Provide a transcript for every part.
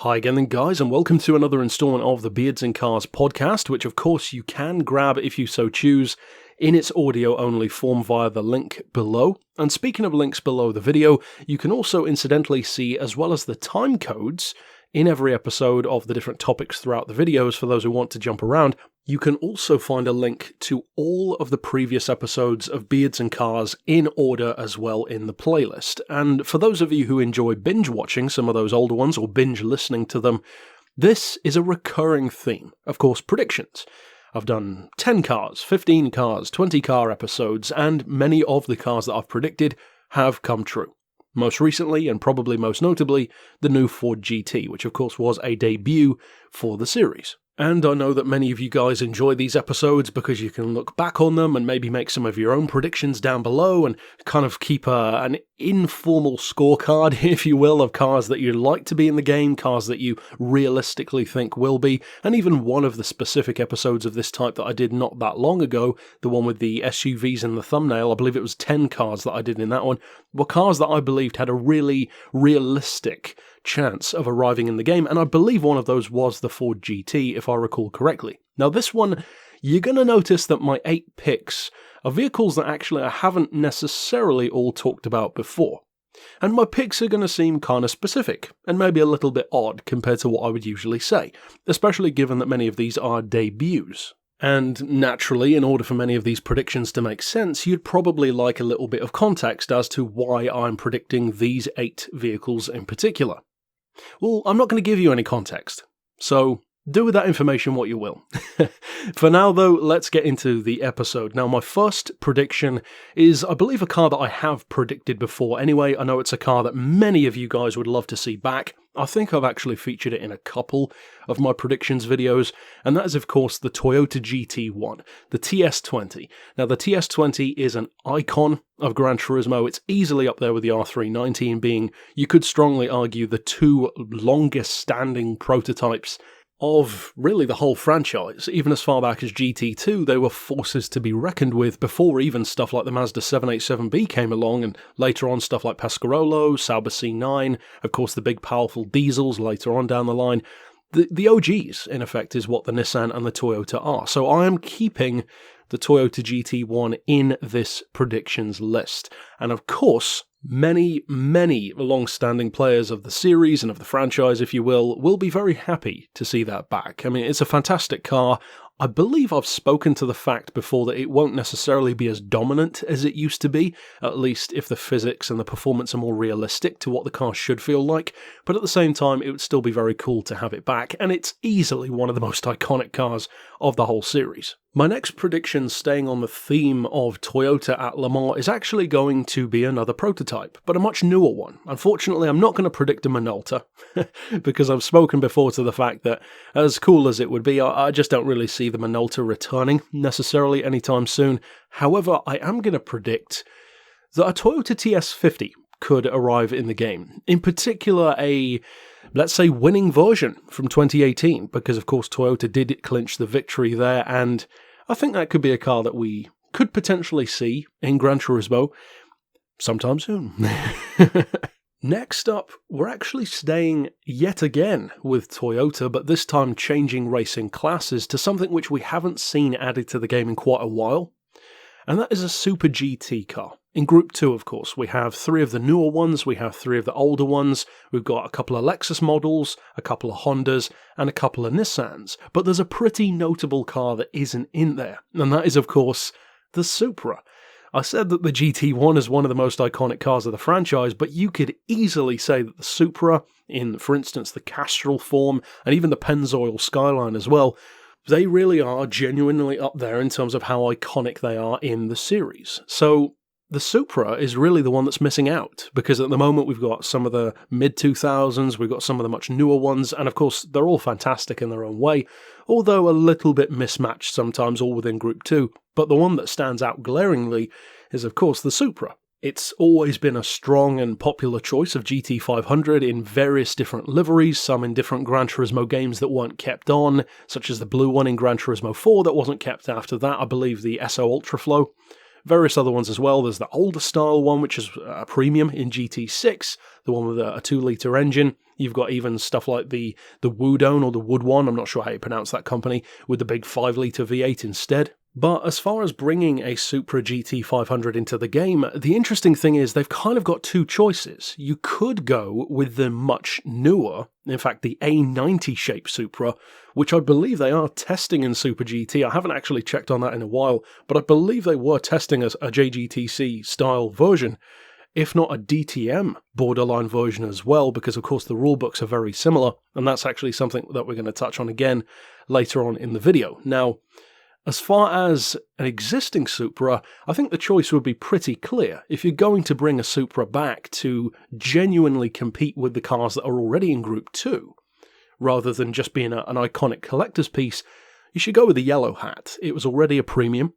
Hi again then guys, and welcome to another installment of the Beards and Cars podcast, which of course you can grab if you so choose in its audio only form via the link below. And speaking of links below the video, you can also incidentally see, as well as the time codes in every episode of the different topics throughout the videos for those who want to jump around, you can also find a link to all of the previous episodes of Beards and Cars in order as well in the playlist. And for those of you who enjoy binge watching some of those older ones or binge listening to them, this is a recurring theme. Of course, predictions. I've done 10 cars, 15 cars, 20 car episodes, and many of the cars that I've predicted have come true. Most recently, and probably most notably, the new Ford GT, which of course was a debut for the series. And I know that many of you guys enjoy these episodes because you can look back on them and maybe make some of your own predictions down below and kind of keep an informal scorecard, if you will, of cars that you'd like to be in the game, cars that you realistically think will be, and even one of the specific episodes of this type that I did not that long ago, the one with the SUVs in the thumbnail, I believe it was 10 cars that I did in that one, were cars that I believed had a really realistic chance of arriving in the game, and I believe one of those was the Ford GT, if I recall correctly. Now this one, you're going to notice that my 8 picks are vehicles that actually I haven't necessarily all talked about before. And my picks are going to seem kind of specific, and maybe a little bit odd compared to what I would usually say, especially given that many of these are debuts. And naturally, in order for many of these predictions to make sense, you'd probably like a little bit of context as to why I'm predicting these 8 vehicles in particular. Well, I'm not going to give you any context, so do with that information what you will. For now, though, let's get into the episode. Now, my first prediction is, I believe, a car that I have predicted before anyway. I know it's a car that many of you guys would love to see back. I think I've actually featured it in a couple of my predictions videos, and that is, of course, the Toyota GT1, the TS20. Now, the TS20 is an icon of Gran Turismo. It's easily up there with the R390 in being, you could strongly argue, the 2 longest-standing prototypes of really the whole franchise. Even as far back as GT2, they were forces to be reckoned with before even stuff like the Mazda 787B came along, and later on stuff like Pescarolo, Sauber C9, of course the big powerful diesels later on down the line. The OGs, in effect, is what the Nissan and the Toyota are. So I am keeping the Toyota GT1 in this predictions list. And of course, many long-standing players of the series and of the franchise, if you will be very happy to see that back. I mean, it's a fantastic car. I believe I've spoken to the fact before that it won't necessarily be as dominant as it used to be, at least if the physics and the performance are more realistic to what the car should feel like, but at the same time it would still be very cool to have it back, and it's easily one of the most iconic cars of the whole series. My next prediction, staying on the theme of Toyota at Le Mans, is actually going to be another prototype, but a much newer one. Unfortunately, I'm not going to predict a Minolta, because I've spoken before to the fact that, as cool as it would be, I just don't really see the Minolta returning necessarily anytime soon. However, I am going to predict that a Toyota TS50 could arrive in the game. In particular, a, let's say, winning version from 2018, because of course Toyota did clinch the victory there, and I think that could be a car that we could potentially see in Gran Turismo sometime soon. Next up, we're actually staying yet again with Toyota, but this time changing racing classes to something which we haven't seen added to the game in quite a while, and that is a Super GT car. In Group 2, of course, we have 3 of the newer ones, we have 3 of the older ones, we've got a couple of Lexus models, a couple of Hondas, and a couple of Nissans, but there's a pretty notable car that isn't in there, and that is, of course, the Supra. I said that the GT1 is one of the most iconic cars of the franchise, but you could easily say that the Supra, in, for instance, the Castrol form, and even the Pennzoil Skyline as well, they really are genuinely up there in terms of how iconic they are in the series. So the Supra is really the one that's missing out, because at the moment we've got some of the mid-2000s, we've got some of the much newer ones, and of course they're all fantastic in their own way, although a little bit mismatched sometimes all within Group 2. But the one that stands out glaringly is of course the Supra. It's always been a strong and popular choice of GT500 in various different liveries, some in different Gran Turismo games that weren't kept on, such as the blue one in Gran Turismo 4 that wasn't kept after that, I believe the SO Ultraflow various other ones as well. There's the older style one, which is a premium in GT6, the one with a 2-litre engine. You've got even stuff like the Wudon or the Wood One, I'm not sure how you pronounce that company, with the big 5-litre V8 instead. But as far as bringing a Supra GT500 into the game, the interesting thing is they've kind of got two choices. You could go with the much newer, in fact the A90 shaped Supra, which I believe they are testing in Super GT. I haven't actually checked on that in a while, but I believe they were testing as a JGTC style version, if not a DTM borderline version as well, because of course the rulebooks are very similar, and that's actually something that we're going to touch on again later on in the video. Now, as far as an existing Supra, I think the choice would be pretty clear. If you're going to bring a Supra back to genuinely compete with the cars that are already in Group 2, rather than just being an iconic collector's piece, you should go with the yellow hat. It was already a premium.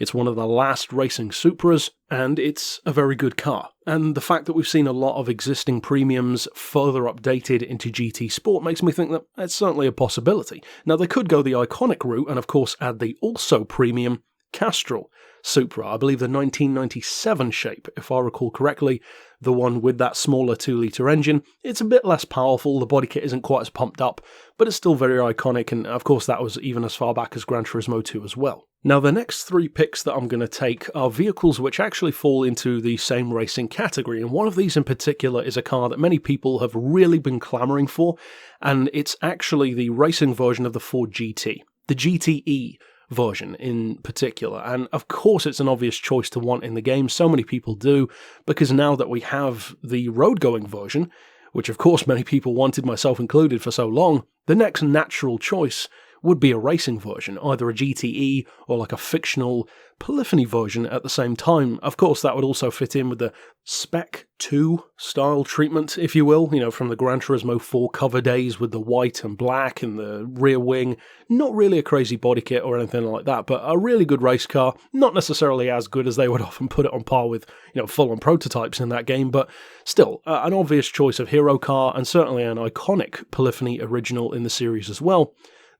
It's one of the last racing Supras, and it's a very good car. And the fact that we've seen a lot of existing premiums further updated into GT Sport makes me think that it's certainly a possibility. Now, they could go the iconic route and, of course, add the also premium Castrol Supra. I believe the 1997 shape, if I recall correctly, the one with that smaller 2-litre engine. It's a bit less powerful, the body kit isn't quite as pumped up, but it's still very iconic, and of course that was even as far back as Gran Turismo 2 as well. Now, the next three picks that I'm going to take are vehicles which actually fall into the same racing category, and one of these in particular is a car that many people have really been clamouring for, and it's actually the racing version of the Ford GT, the GTE version in particular. And of course it's an obvious choice to want in the game, so many people do, because now that we have the road-going version, which of course many people wanted, myself included, for so long, the next natural choice would be a racing version, either a GTE or like a fictional polyphony version at the same time. Of course, that would also fit in with the Spec 2 style treatment, if you will, from the Gran Turismo 4 cover days with the white and black and the rear wing. Not really a crazy body kit or anything like that, but a really good race car. Not necessarily as good as they would often put it on par with, full-on prototypes in that game, but still, an obvious choice of hero car and certainly an iconic polyphony original in the series as well.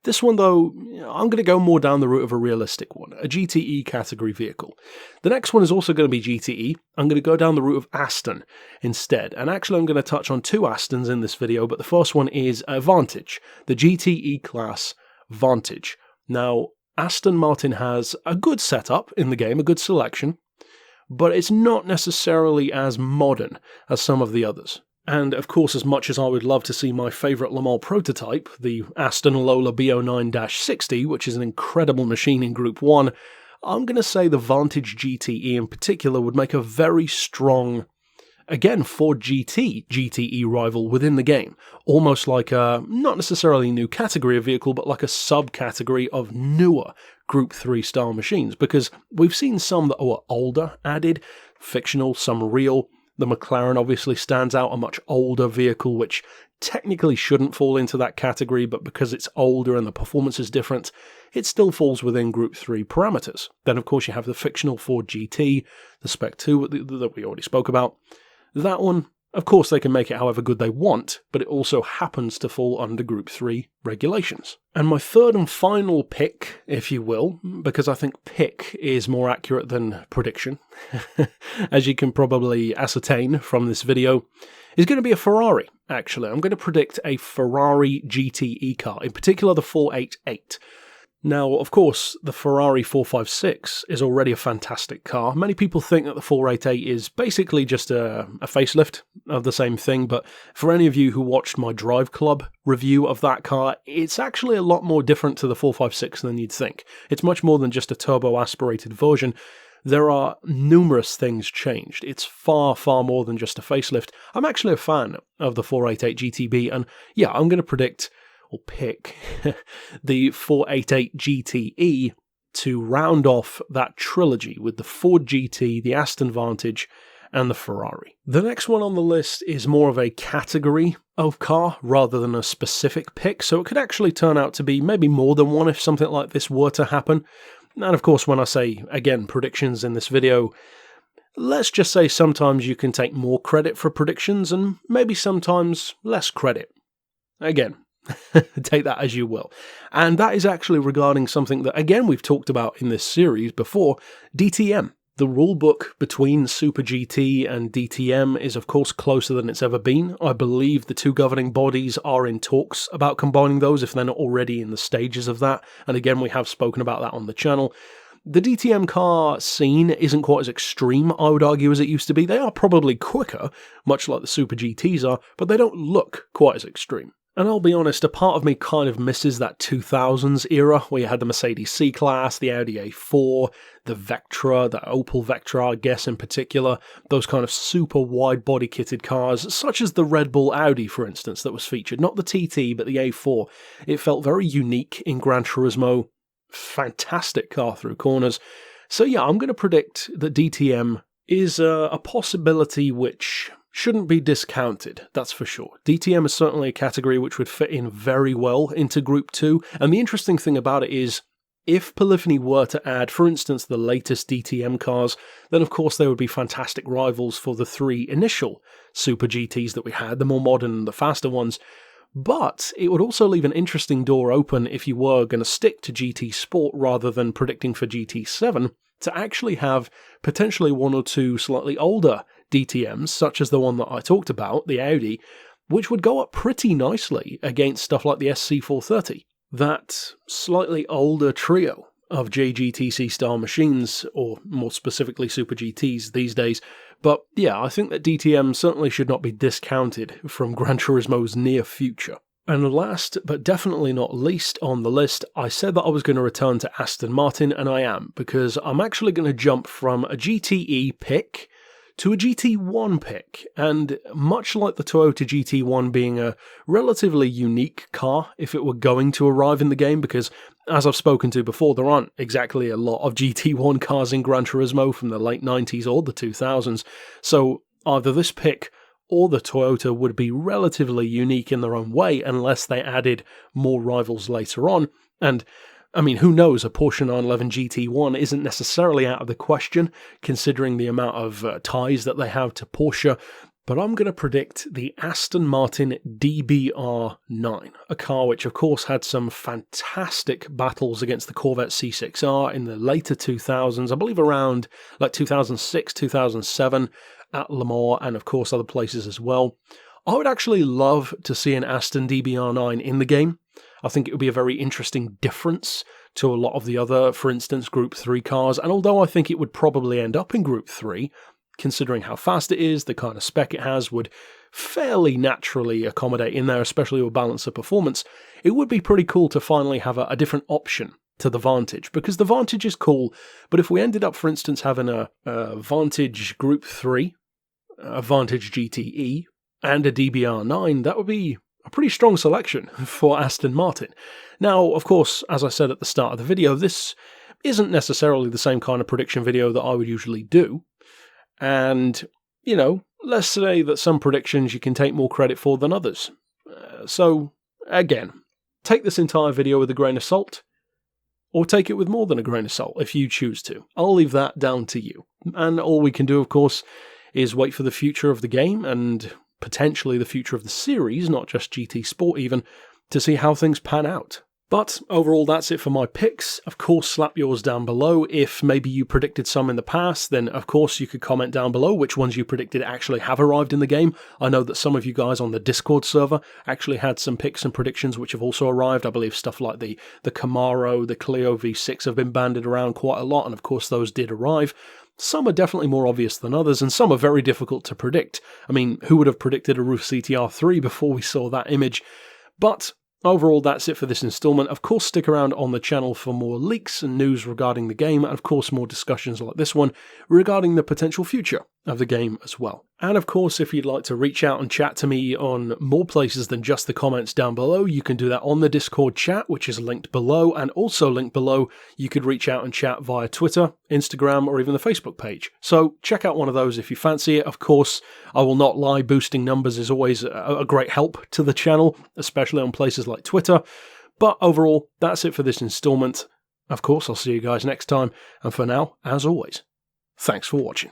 This one, though, I'm going to go more down the route of a realistic one, a GTE category vehicle. The next one is also going to be GTE. I'm going to go down the route of Aston instead. And actually, I'm going to touch on two Astons in this video, but the first one is a Vantage, the GTE class Vantage. Now, Aston Martin has a good setup in the game, a good selection, but it's not necessarily as modern as some of the others. And of course, as much as I would love to see my favourite Le Mans prototype, the Aston Lola B09-60, which is an incredible machine in Group 1, I'm going to say the Vantage GTE in particular would make a very strong, again, Ford GTE rival within the game. Almost like a, not necessarily new category of vehicle, but like a subcategory of newer Group 3 style machines, because we've seen some that were older added, fictional, some real. The McLaren obviously stands out, a much older vehicle, which technically shouldn't fall into that category, but because it's older and the performance is different, it still falls within Group 3 parameters. Then, of course, you have the fictional Ford GT, the Spec 2 that we already spoke about. That one, of course, they can make it however good they want, but it also happens to fall under Group 3 regulations. And my third and final pick, if you will, because I think pick is more accurate than prediction, as you can probably ascertain from this video, is going to be a Ferrari, actually. I'm going to predict a Ferrari GTE car, in particular the 488. Now, of course, the Ferrari 456 is already a fantastic car. Many people think that the 488 is basically just a facelift of the same thing, but for any of you who watched my Drive Club review of that car, it's actually a lot more different to the 456 than you'd think. It's much more than just a turbo-aspirated version. There are numerous things changed. It's far, far more than just a facelift. I'm actually a fan of the 488 GTB, and yeah, I'm going to predict or pick the 488 GTE to round off that trilogy with the Ford GT, the Aston Vantage, and the Ferrari. The next one on the list is more of a category of car rather than a specific pick, so it could actually turn out to be maybe more than one if something like this were to happen. And of course, when I say, again, predictions in this video, let's just say sometimes you can take more credit for predictions and maybe sometimes less credit. Again, take that as you will. And that is actually regarding something that, again, we've talked about in this series before, DTM, The rulebook between Super GT and DTM is of course closer than it's ever been. I believe the two governing bodies are in talks about combining those if they're not already in the stages of that, and again we have spoken about that on the channel. The DTM car scene isn't quite as extreme, I would argue, as it used to be. They are probably quicker, much like the Super GTs are, but they don't look quite as extreme. And I'll be honest, a part of me kind of misses that 2000s era where you had the Mercedes C-Class, the Audi A4, the Vectra, the Opel Vectra, I guess in particular, those kind of super wide body kitted cars, such as the Red Bull Audi, for instance, that was featured. Not the TT, but the A4. It felt very unique in Gran Turismo. Fantastic car through corners. So yeah, I'm going to predict that DTM is a possibility which shouldn't be discounted, that's for sure. DTM is certainly a category which would fit in very well into Group 2, and the interesting thing about it is, if Polyphony were to add, for instance, the latest DTM cars, then of course they would be fantastic rivals for the three initial Super GTs that we had, the more modern and the faster ones. But it would also leave an interesting door open if you were going to stick to GT Sport rather than predicting for GT7, to actually have potentially one or two slightly older DTMs, such as the one that I talked about, the Audi, which would go up pretty nicely against stuff like the SC430. That slightly older trio of JGTC-style machines, or more specifically Super GTs these days. But yeah, I think that DTM certainly should not be discounted from Gran Turismo's near future. And last, but definitely not least on the list, I said that I was going to return to Aston Martin, and I am, because I'm actually going to jump from a GTE pick to a GT1 pick, and much like the Toyota GT1 being a relatively unique car if it were going to arrive in the game, because as I've spoken to before, there aren't exactly a lot of GT1 cars in Gran Turismo from the late 90s or the 2000s, so either this pick or the Toyota would be relatively unique in their own way unless they added more rivals later on, and I mean, who knows, a Porsche 911 GT1 isn't necessarily out of the question, considering the amount of ties that they have to Porsche, but I'm going to predict the Aston Martin DBR9, a car which of course had some fantastic battles against the Corvette C6R in the later 2000s, I believe around like 2006, 2007, at Le Mans, and of course other places as well. I would actually love to see an Aston DBR9 in the game. I think it would be a very interesting difference to a lot of the other, for instance, Group 3 cars, and although I think it would probably end up in Group 3, considering how fast it is, the kind of spec it has would fairly naturally accommodate in there, especially with balance of performance, it would be pretty cool to finally have a different option to the Vantage, because the Vantage is cool, but if we ended up, for instance, having a Vantage Group 3, a Vantage GTE, and a DBR9, that would be a pretty strong selection for Aston Martin. Now, of course, as I said at the start of the video, this isn't necessarily the same kind of prediction video that I would usually do. And, you know, let's say that some predictions you can take more credit for than others. So, again, take this entire video with a grain of salt, or take it with more than a grain of salt if you choose to. I'll leave that down to you. And all we can do, of course, is wait for the future of the game and potentially the future of the series, not just GT Sport even, to see how things pan out. But overall, that's it for my picks. Of course, slap yours down below. If maybe you predicted some in the past, then of course you could comment down below which ones you predicted actually have arrived in the game. I know that some of you guys on the Discord server actually had some picks and predictions which have also arrived. I believe stuff like the Camaro, the Clio V6 have been banded around quite a lot, and of course those did arrive. Some are definitely more obvious than others, and some are very difficult to predict. I mean, who would have predicted a Roof CTR3 before we saw that image? But overall, that's it for this installment. Of course, stick around on the channel for more leaks and news regarding the game, and of course more discussions like this one regarding the potential future of the game as well. And of course, if you'd like to reach out and chat to me on more places than just the comments down below, you can do that on the Discord chat, which is linked below, and also linked below, you could reach out and chat via Twitter, Instagram, or even the Facebook page. So check out one of those if you fancy it. Of course, I will not lie, boosting numbers is always a great help to the channel, especially on places like Twitter. But overall, that's it for this installment. Of course, I'll see you guys next time, and for now, as always, thanks for watching.